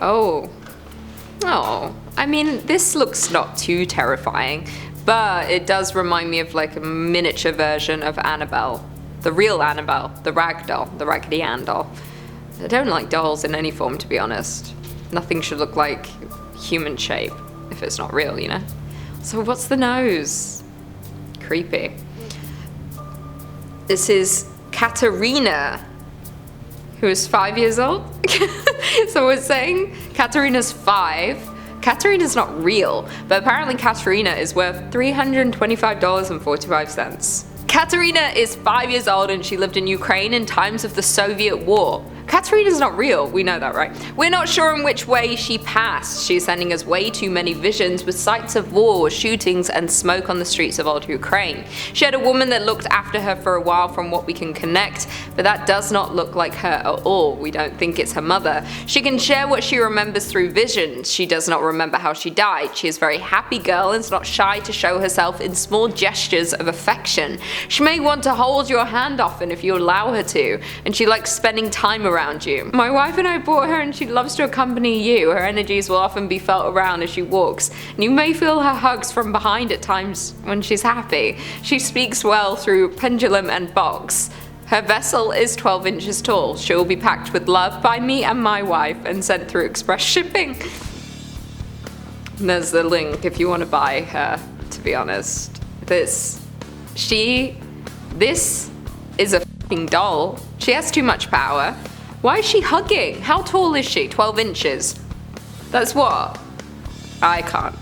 Oh. Oh. I mean, this looks not too terrifying, but it does remind me of like a miniature version of Annabelle. The real Annabelle, the ragdoll, the Raggedy Ann doll. I don't like dolls in any form, to be honest. Nothing should look like human shape if it's not real, you know? So what's the nose? Creepy. This is Katarina, who is 5 years old. So we're saying Katarina's 5. Katarina's not real, but apparently Katarina is worth $325.45. Katarina is 5 years old and she lived in Ukraine in times of the Soviet War. Katarina's not real, we know that, right? We're not sure in which way she passed. She's sending us way too many visions with sights of war, shootings, and smoke on the streets of old Ukraine. She had a woman that looked after her for a while from what we can connect, but that does not look like her at all. We don't think it's her mother. She can share what she remembers through visions. She does not remember how she died. She is a very happy girl and is not shy to show herself in small gestures of affection. She may want to hold your hand often if you allow her to, and she likes spending time around you. My wife and I bought her and she loves to accompany you. Her energies will often be felt around as she walks, and you may feel her hugs from behind at times when she's happy. She speaks well through pendulum and box. Her vessel is 12 inches tall. She will be packed with love by me and my wife and sent through express shipping. And there's the link if you want to buy her, to be honest. This is a f***ing doll. She has too much power. Why is she hugging? How tall is she? 12 inches. That's what? I can't.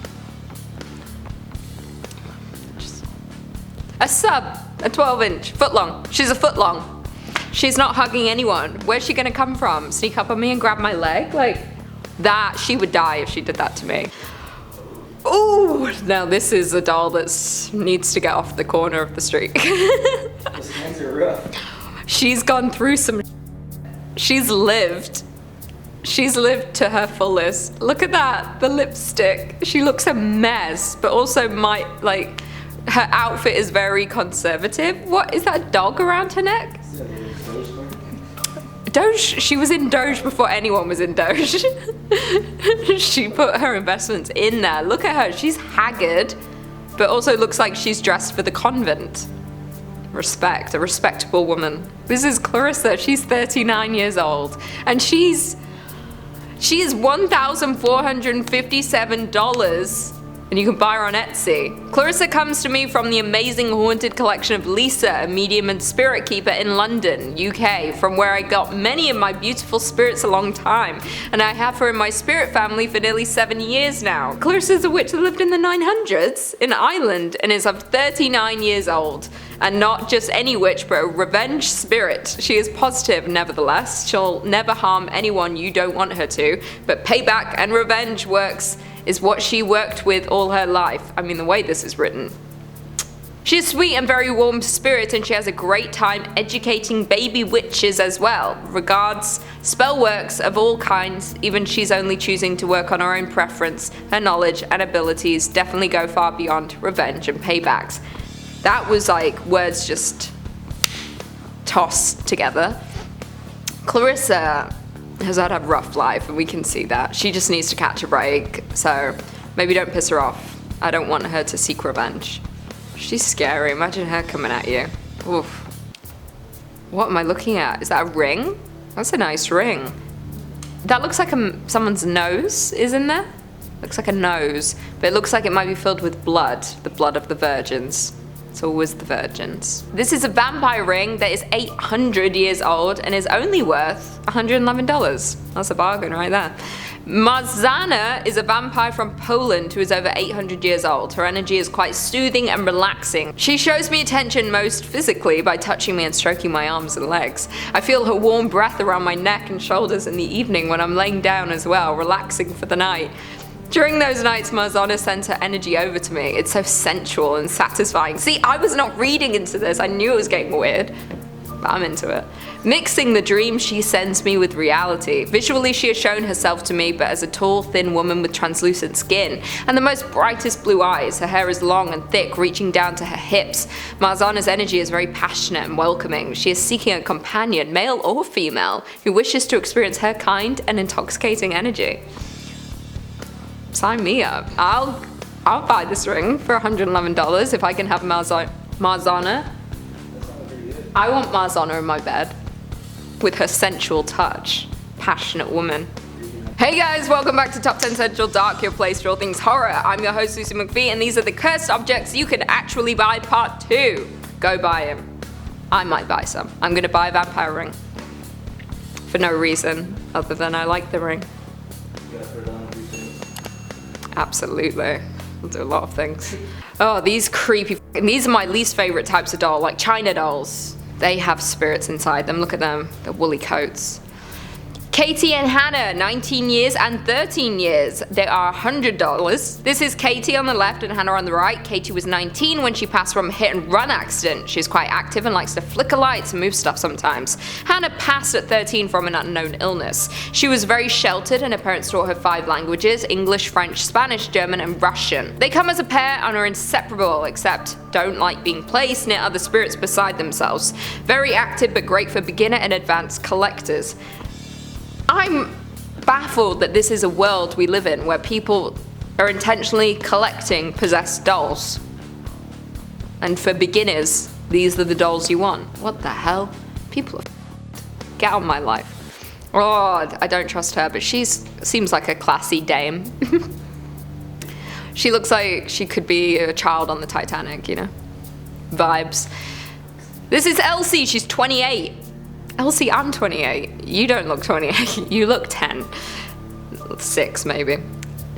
A sub. A 12-inch. Foot long. She's a foot long. She's not hugging anyone. Where's she gonna come from? Sneak up on me and grab my leg? Like, that. She would die if she did that to me. Ooh, now this is a doll that needs to get off the corner of the street. His hands are rough. She's gone through some. She's lived to her fullest. Look at that, the lipstick. She looks a mess, but also her outfit is very conservative. What is that dog around her neck? Doge, she was in Doge before anyone was in Doge. She put her investments in there. Look at her, she's haggard, but also looks like she's dressed for the convent. Respect, a respectable woman. This is Clarissa, she's 39 years old, and she is $1,457, and you can buy her on Etsy. Clarissa comes to me from the amazing haunted collection of Lisa, a medium and spirit keeper in London, UK, from where I got many of my beautiful spirits a long time, and I have her in my spirit family for nearly 7 years now. Clarissa is a witch that lived in the 900s in Ireland and is 39 years old. And not just any witch, but a revenge spirit. She is positive, nevertheless. She'll never harm anyone you don't want her to, but payback and revenge is what she worked with all her life. I mean, the way this is written. She is sweet and very warm spirit, and she has a great time educating baby witches as well. Regards spell works of all kinds, even she's only choosing to work on her own preference. Her knowledge and abilities definitely go far beyond revenge and paybacks. That was like words just tossed together. Clarissa has had a rough life, and we can see that. She just needs to catch a break, so maybe don't piss her off. I don't want her to seek revenge. She's scary. Imagine her coming at you. Oof. What am I looking at? Is that a ring? That's a nice ring. That looks like someone's nose is in there. Looks like a nose, but it looks like it might be filled with blood. The blood of the virgins. It's always the virgins. This is a vampire ring that is 800 years old and is only worth $111. That's a bargain right there. Marzana is a vampire from Poland who is over 800 years old. Her energy is quite soothing and relaxing. She shows me attention most physically by touching me and stroking my arms and legs. I feel her warm breath around my neck and shoulders in the evening when I'm laying down as well, relaxing for the night. During those nights, Marzana sends her energy over to me. It's so sensual and satisfying. See, I was not reading into this. I knew it was getting weird. but I'm into it. Mixing the dream she sends me with reality. Visually, she has shown herself to me, but as a tall, thin woman with translucent skin and the most brightest blue eyes. Her hair is long and thick, reaching down to her hips. Marzana's energy is very passionate and welcoming. She is seeking a companion, male or female, who wishes to experience her kind and intoxicating energy. Sign me up. I'll buy this ring for $111 if I can have Marzana. I want Marzana in my bed with her sensual touch. Passionate woman. Hey guys, welcome back to Top 10 Central Dark, your place for all things horror. I'm your host Lucy McPhee, and these are the cursed objects you can actually buy part 2. Go buy them. I might buy some. I'm gonna buy a vampire ring. For no reason other than I like the ring. Absolutely. I'll do a lot of things. Oh, these creepy, these are my least favorite types of doll, like China dolls. They have spirits inside them. Look at them, the woolly coats. Katie and Hannah, 19 years and 13 years. They are $100. This is Katie on the left and Hannah on the right. Katie was 19 when she passed from a hit and run accident. She's quite active and likes to flicker lights and move stuff sometimes. Hannah passed at 13 from an unknown illness. She was very sheltered and her parents taught her 5 languages: English, French, Spanish, German, and Russian. They come as a pair and are inseparable, except don't like being placed near other spirits beside themselves. Very active but great for beginner and advanced collectors. I'm baffled that this is a world we live in where people are intentionally collecting possessed dolls. And for beginners, these are the dolls you want. What the hell? People are get out of my life. Oh, I don't trust her, but she seems like a classy dame. She looks like she could be a child on the Titanic, you know? Vibes. This is Elsie, she's 28. Elsie, I'm 28. You don't look 28. You look 10. 6 maybe.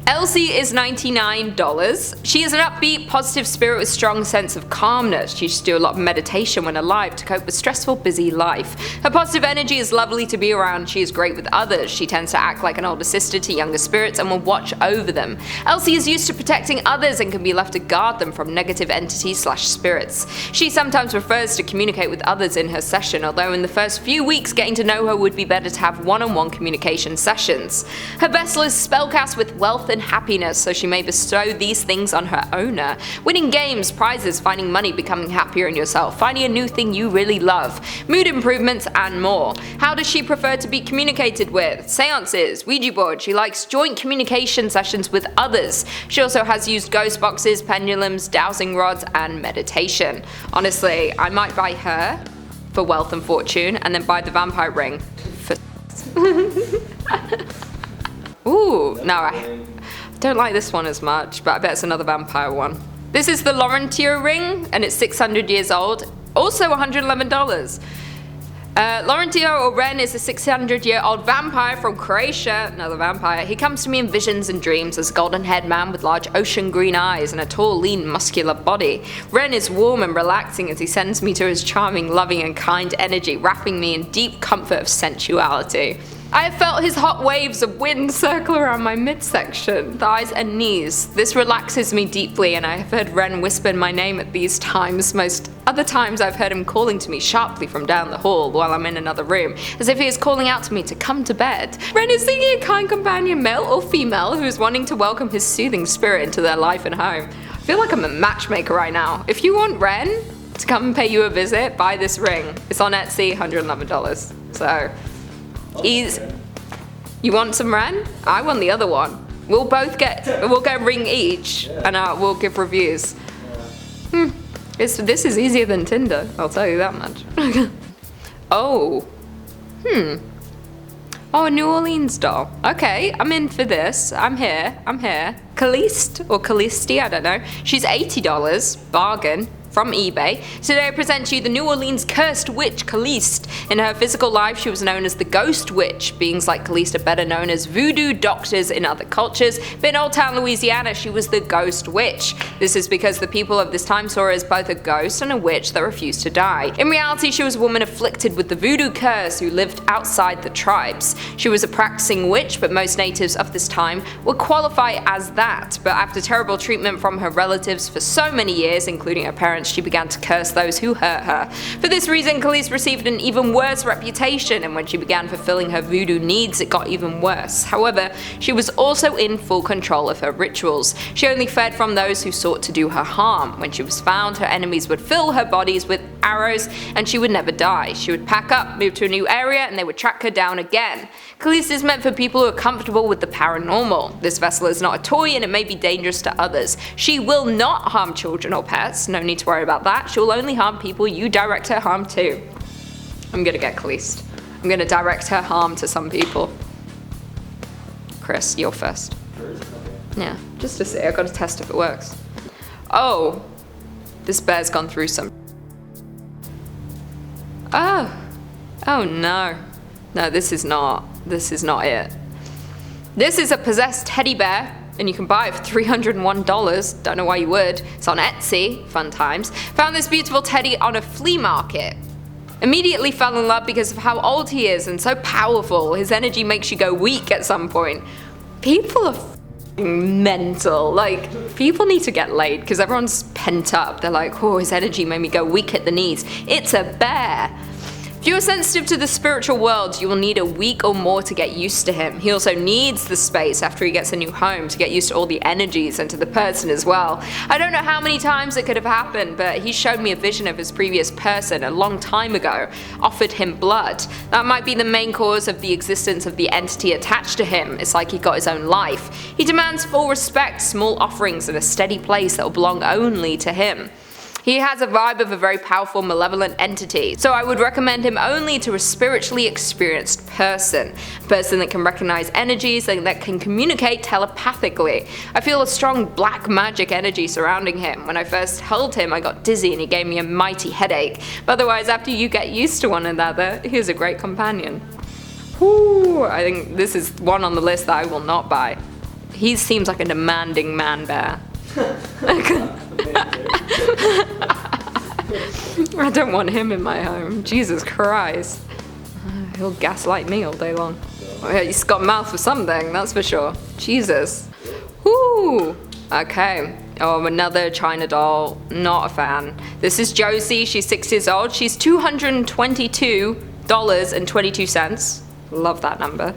Elsie is $99. She is an upbeat, positive spirit with strong sense of calmness. She used to do a lot of meditation when alive to cope with stressful, busy life. Her positive energy is lovely to be around. She is great with others. She tends to act like an older sister to younger spirits and will watch over them. Elsie is used to protecting others and can be left to guard them from negative entities/spirits. She sometimes prefers to communicate with others in her session, although in the first few weeks getting to know her would be better to have one-on-one communication sessions. Her vessel is spellcast with wealth and happiness, so she may bestow these things on her owner. Winning games, prizes, finding money, becoming happier in yourself, finding a new thing you really love, mood improvements, and more. How does she prefer to be communicated with? Seances, Ouija board. She likes joint communication sessions with others. She also has used ghost boxes, pendulums, dowsing rods, and meditation. Honestly, I might buy her for wealth and fortune, and then buy the vampire ring for Ooh, no, I don't like this one as much, but I bet it's another vampire one. This is the Laurentiu Ring, and it's 600 years old, also $111. Laurentia, or Ren, is a 600-year-old vampire from Croatia, another vampire. He comes to me in visions and dreams as a golden-haired man with large ocean green eyes and a tall, lean, muscular body. Ren is warm and relaxing as he sends me to his charming, loving, and kind energy, wrapping me in deep comfort of sensuality. I have felt his hot waves of wind circle around my midsection, thighs, and knees. This relaxes me deeply, and I have heard Ren whisper my name at these times. Most other times I've heard him calling to me sharply from down the hall while I'm in another room, as if he is calling out to me to come to bed. Ren is seeking a kind companion, male or female, who is wanting to welcome his soothing spirit into their life and home. I feel like I'm a matchmaker right now. If you want Ren to come and pay you a visit, buy this ring. It's on Etsy, $111. So you want some Ren? I want the other one. We'll get a ring each, and we'll give reviews. This is easier than Tinder, I'll tell you that much. Oh, a New Orleans doll. Okay, I'm in for this. I'm here. Caliste or Caliste, I don't know. She's $80, bargain. From eBay. Today I present to you the New Orleans cursed witch Caliste. In her physical life she was known as the Ghost Witch. Beings like Caliste are better known as voodoo doctors in other cultures, but in Old Town Louisiana she was the Ghost Witch. This is because the people of this time saw her as both a ghost and a witch that refused to die. In reality she was a woman afflicted with the voodoo curse who lived outside the tribes. She was a practicing witch, but most natives of this time would qualify as that. But after terrible treatment from her relatives for so many years, including her parents parents, she began to curse those who hurt her. For this reason, Caliste received an even worse reputation, and when she began fulfilling her voodoo needs, it got even worse. However, she was also in full control of her rituals. She only fed from those who sought to do her harm. When she was found, her enemies would fill her bodies with arrows, and she would never die. She would pack up, move to a new area, and they would track her down again. Caliste is meant for people who are comfortable with the paranormal. This vessel is not a toy, and it may be dangerous to others. She will not harm children or pets, no need to worry about that. She will only harm people you direct her harm to. I'm gonna get Caliste. I'm gonna direct her harm to some people. Chris, you're first. Yeah, just to see, I've got to test if it works. Oh, this bear's gone through some. Oh no. No, this is not it. This is a possessed teddy bear, and you can buy it for $301. Don't know why you would. It's on Etsy, fun times. Found this beautiful teddy on a flea market. Immediately fell in love because of how old he is and so powerful. His energy makes you go weak at some point. People are mental. Like, people need to get laid because everyone's pent up. They're like, oh, his energy made me go weak at the knees. It's a bear. If you are sensitive to the spiritual world, you will need a week or more to get used to him. He also needs the space after he gets a new home to get used to all the energies and to the person as well. I don't know how many times it could have happened, but he showed me a vision of his previous person a long time ago, offered him blood. That might be the main cause of the existence of the entity attached to him. It's like he got his own life. He demands full respect, small offerings, and a steady place that will belong only to him. He has a vibe of a very powerful, malevolent entity, so I would recommend him only to a spiritually experienced person. A person that can recognize energies and that can communicate telepathically. I feel a strong black magic energy surrounding him. When I first held him, I got dizzy and he gave me a mighty headache. But otherwise, after you get used to one another, he is a great companion. Whew, I think this is one on the list that I will not buy. He seems like a demanding man bear. I don't want him in my home. Jesus Christ. He'll gaslight me all day long. He's got a mouth for something, that's for sure. Jesus. Whoo. Okay. Oh, another China doll. Not a fan. This is Josie. She's 6 years old. She's $222.22. Love that number.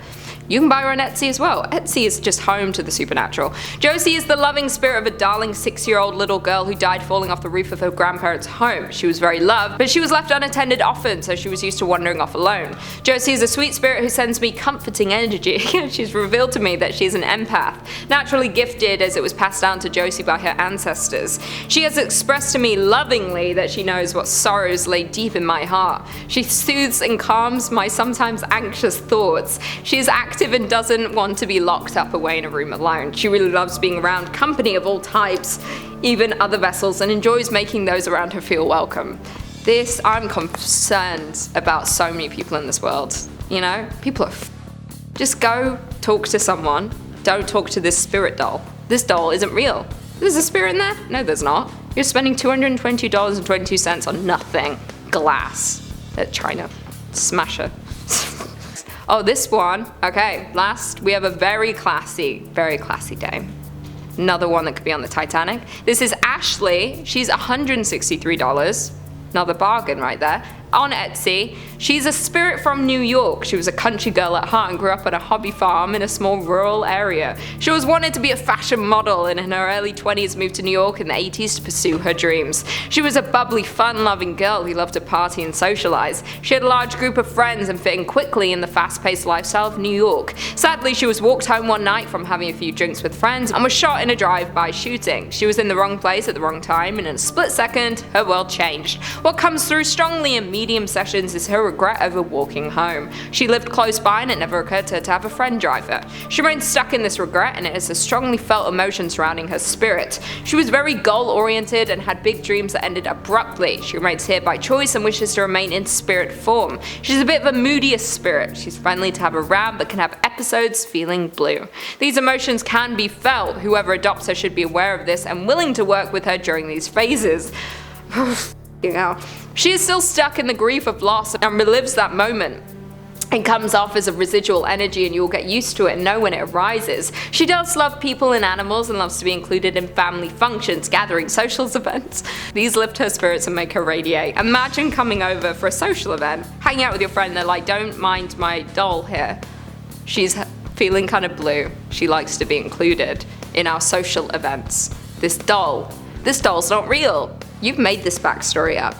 You can buy her on Etsy as well. Etsy is just home to the supernatural. Josie is the loving spirit of a darling 6-year-old little girl who died falling off the roof of her grandparents' home. She was very loved, but she was left unattended often, so she was used to wandering off alone. Josie is a sweet spirit who sends me comforting energy. She's revealed to me that she's an empath, naturally gifted as it was passed down to Josie by her ancestors. She has expressed to me lovingly that she knows what sorrows lay deep in my heart. She soothes and calms my sometimes anxious thoughts. She is active and doesn't want to be locked up away in a room alone. She really loves being around company of all types, even other vessels, and enjoys making those around her feel welcome. I'm concerned about so many people in this world. You know, people are just go talk to someone. Don't talk to this spirit doll. This doll isn't real. There's a spirit in there? No, there's not. You're spending $220.22 on nothing. Glass at China. Smasher. Oh, this one. Okay, last, we have a very classy dame. Another one that could be on the Titanic. This is Ashleigh. She's $163. Another bargain right there. On Etsy. She's a spirit from New York. She was a country girl at heart and grew up on a hobby farm in a small rural area. She always wanted to be a fashion model and in her early 20s moved to New York in the 80s to pursue her dreams. She was a bubbly, fun-loving girl who loved to party and socialize. She had a large group of friends and fit in quickly in the fast-paced lifestyle of New York. Sadly, she was walked home one night from having a few drinks with friends and was shot in a drive-by shooting. She was in the wrong place at the wrong time, and in a split second, her world changed. What comes through strongly in medium sessions is her regret over walking home. She lived close by and it never occurred to her to have a friend drive her. She remained stuck in this regret, and it is a strongly felt emotion surrounding her spirit. She was very goal-oriented and had big dreams that ended abruptly. She remains here by choice and wishes to remain in spirit form. She's a bit of a moodier spirit. She's friendly to have around but can have episodes feeling blue. These emotions can be felt. Whoever adopts her should be aware of this and willing to work with her during these phases. She is still stuck in the grief of loss and relives that moment. It comes off as a residual energy and you'll get used to it and know when it arises. She does love people and animals and loves to be included in family functions, gatherings, socials, events. These lift her spirits and make her radiate. Imagine coming over for a social event, hanging out with your friend, they're like, don't mind my doll here. She's feeling kind of blue. She likes to be included in our social events. This doll's not real. You've made this backstory up.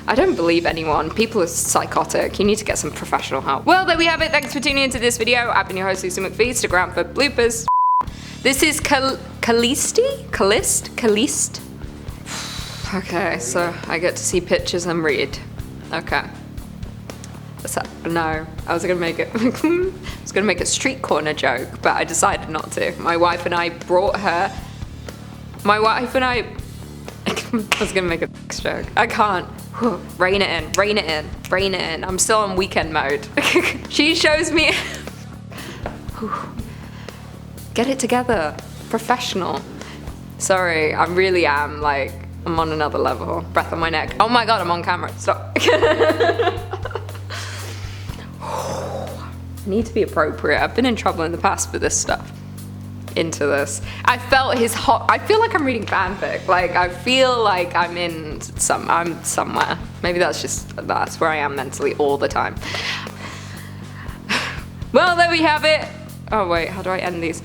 I don't believe anyone. People are psychotic. You need to get some professional help. Well, there we have it. Thanks for tuning into this video. I've been your host, Lisa McPhee. Stick around for bloopers. This is Caliste? Okay, so I get to see pictures and read. Okay. What's that? No, I was gonna make it. I was gonna make a street corner joke, but I decided not to. My wife and I brought her. I was gonna make a joke. I can't. Rein it in. I'm still on weekend mode. She shows me. Get it together. Professional. Sorry, I really am like, I'm on another level. Breath on my neck. Oh my god, I'm on camera. Stop. I need to be appropriate. I've been in trouble in the past for this stuff. Into this. I felt his hot. I feel like I'm reading fanfic. Like I feel like I'm somewhere. Maybe that's where I am mentally all the time. Well, there we have it. Oh wait, how do I end these?